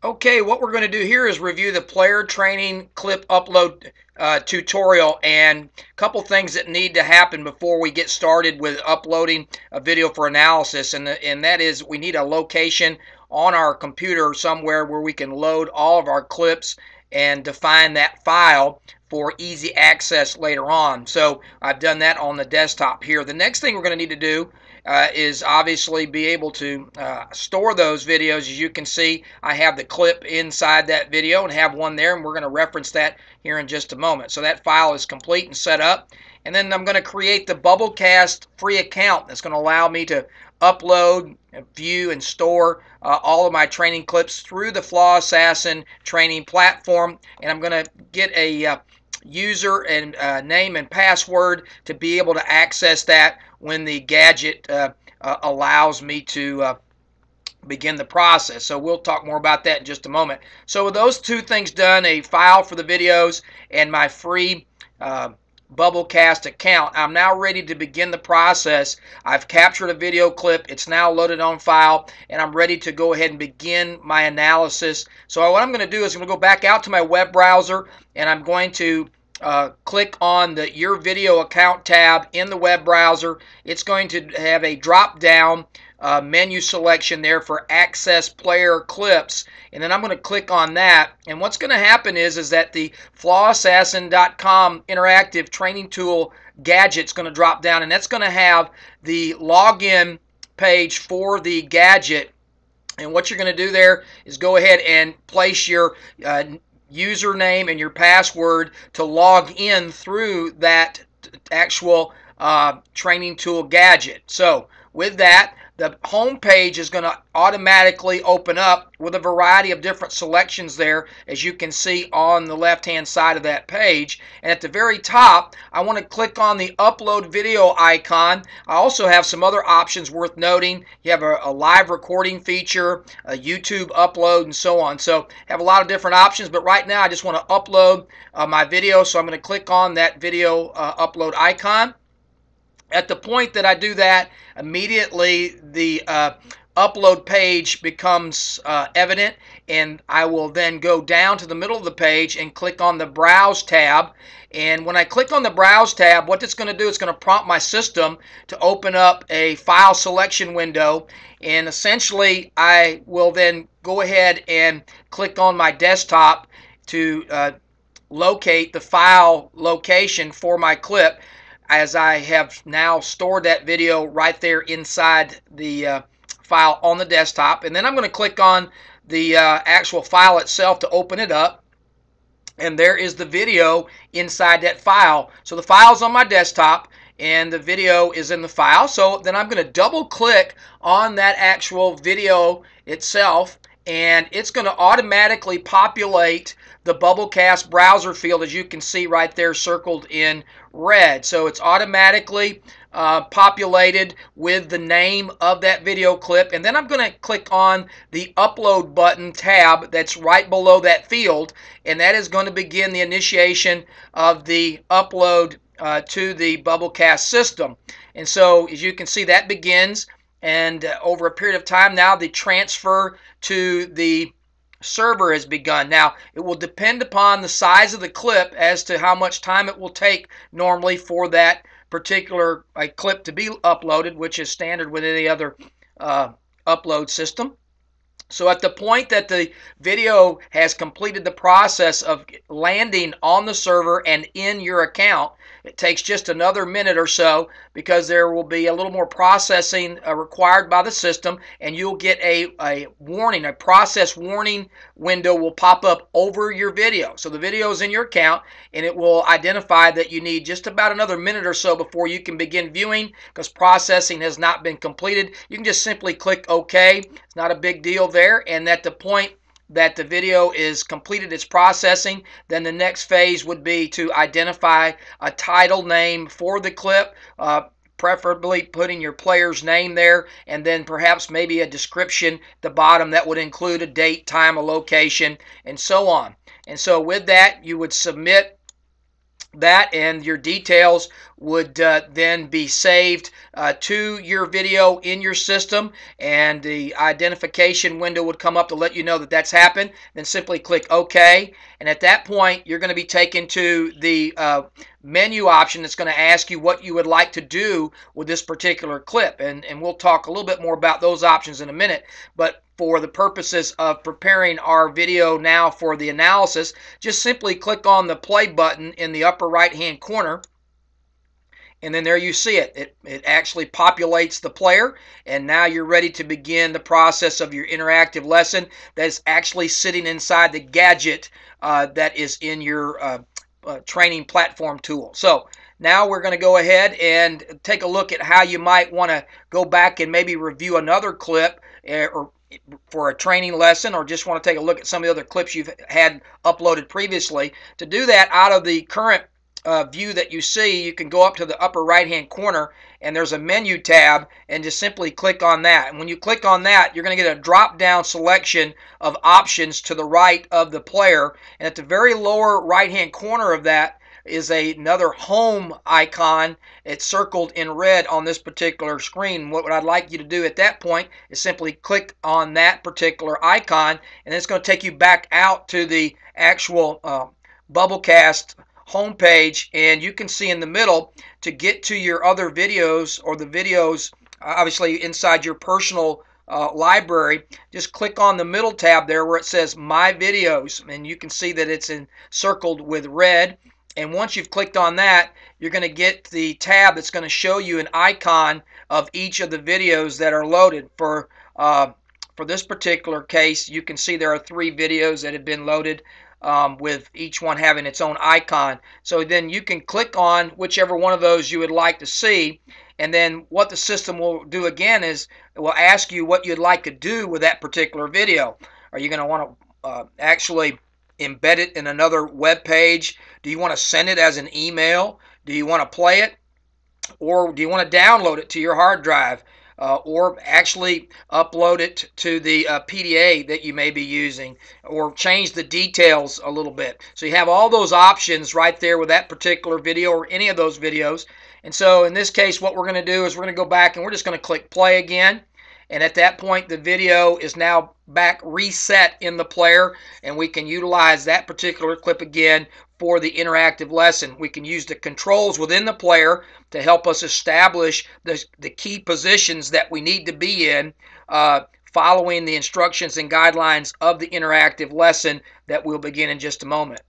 Okay, what we're going to do here is review the player training clip upload tutorial, and a couple things that need to happen before we get started with uploading a video for analysis, and that is we need a location on our computer somewhere where we can load all of our clips and define that file for easy access later on. So I've done that on the desktop here. The next thing we're going to need to do is obviously be able to store those videos. As you can see, I have the clip inside that video and have one there, and we're going to reference that here in just a moment. So that file is complete and set up, and then I'm going to create the Bubblecast free account that's going to allow me to upload, view, and store all of my training clips through the FlawAssassin training platform. And I'm going to get a user and name and password to be able to access that when the gadget allows me to begin the process. So we'll talk more about that in just a moment. So with those two things done, a file for the videos and my free Bubblecast account, I'm now ready to begin the process. I've captured a video clip, it's now loaded on file, and I'm ready to go ahead and begin my analysis. So what I'm going to do is I'm going to go back out to my web browser, and I'm going to click on the Your Video Account tab in the web browser. It's going to have a drop down menu selection there for Access Player Clips, and then I'm going to click on that. And what's going to happen is that the FlawAssassin.com interactive training tool gadget's going to drop down, and that's going to have the login page for the gadget. And what you're going to do there is go ahead and place your username and your password to log in through that actual training tool gadget. So with that, the home page is going to automatically open up with a variety of different selections there, as you can see on the left hand side of that page. And at the very top, I want to click on the upload video icon. I also have some other options worth noting. You have a live recording feature, a YouTube upload, and so on. So have a lot of different options, but right now I just want to upload my video, so I'm going to click on that video upload icon. At the point that I do that, immediately the upload page becomes evident, and I will then go down to the middle of the page and click on the Browse tab. And when I click on the Browse tab, what it's going to do is going to prompt my system to open up a file selection window, and essentially I will then go ahead and click on my desktop to locate the file location for my clip, as I have now stored that video right there inside the file on the desktop. And then I'm going to click on the actual file itself to open it up, and there is the video inside that file. So the file's on my desktop and the video is in the file. So then I'm going to double click on that actual video itself, and it's going to automatically populate the Bubblecast browser field, as you can see right there circled in red. So it's automatically populated with the name of that video clip, and then I'm going to click on the upload button tab that's right below that field, and that is going to begin the initiation of the upload to the Bubblecast system. And so as you can see, that begins, and over a period of time now the transfer to the server has begun. Now it will depend upon the size of the clip as to how much time it will take normally for that particular clip to be uploaded, which is standard with any other upload system. So at the point that the video has completed the process of landing on the server and in your account, it takes just another minute or so, because there will be a little more processing required by the system, and you'll get a warning, a process warning window will pop up over your video. So the video is in your account, and it will identify that you need just about another minute or so before you can begin viewing, because processing has not been completed. You can just simply click OK. It's not a big deal there, and at the point that the video is completed its processing, then the next phase would be to identify a title name for the clip, preferably putting your player's name there, and then perhaps maybe a description at the bottom that would include a date, time, a location, and so on. And so with that, you would submit that, and your details would then be saved to your video in your system, and the identification window would come up to let you know that that's happened. Then simply click OK, and at that point you're going to be taken to the menu option that's going to ask you what you would like to do with this particular clip, and we'll talk a little bit more about those options in a minute. But for the purposes of preparing our video now for the analysis, just simply click on the play button in the upper right hand corner, and then there you see it. It actually populates the player, and now you're ready to begin the process of your interactive lesson that's actually sitting inside the gadget that is in your training platform tool. So now we're going to go ahead and take a look at how you might want to go back and maybe review another clip or for a training lesson, or just want to take a look at some of the other clips you've had uploaded previously. To do that, out of the current view that you see, you can go up to the upper right hand corner and there's a menu tab, and just simply click on that. And when you click on that, you're going to get a drop down selection of options to the right of the player, and at the very lower right hand corner of that is another home icon. It's circled in red on this particular screen. What I'd like you to do at that point is simply click on that particular icon, and it's going to take you back out to the actual Bubblecast homepage, and you can see in the middle, to get to your other videos, or the videos obviously inside your personal library, just click on the middle tab there where it says My Videos, and you can see that it's encircled with red. And once you've clicked on that, you're going to get the tab that's going to show you an icon of each of the videos that are loaded. For this particular case, you can see there are 3 videos that have been loaded, with each one having its own icon. So then you can click on whichever one of those you would like to see, and then what the system will do again is it will ask you what you'd like to do with that particular video. Are you going to want to actually embed it in another web page? Do you want to send it as an email? Do you want to play it? Or do you want to download it to your hard drive? Or actually upload it to the PDA that you may be using, or change the details a little bit. So you have all those options right there with that particular video or any of those videos. And so in this case, what we're going to do is we're going to go back and we're just going to click play again. And at that point, the video is now back reset in the player, and we can utilize that particular clip again for the interactive lesson. We can use the controls within the player to help us establish the key positions that we need to be in, following the instructions and guidelines of the interactive lesson that we'll begin in just a moment.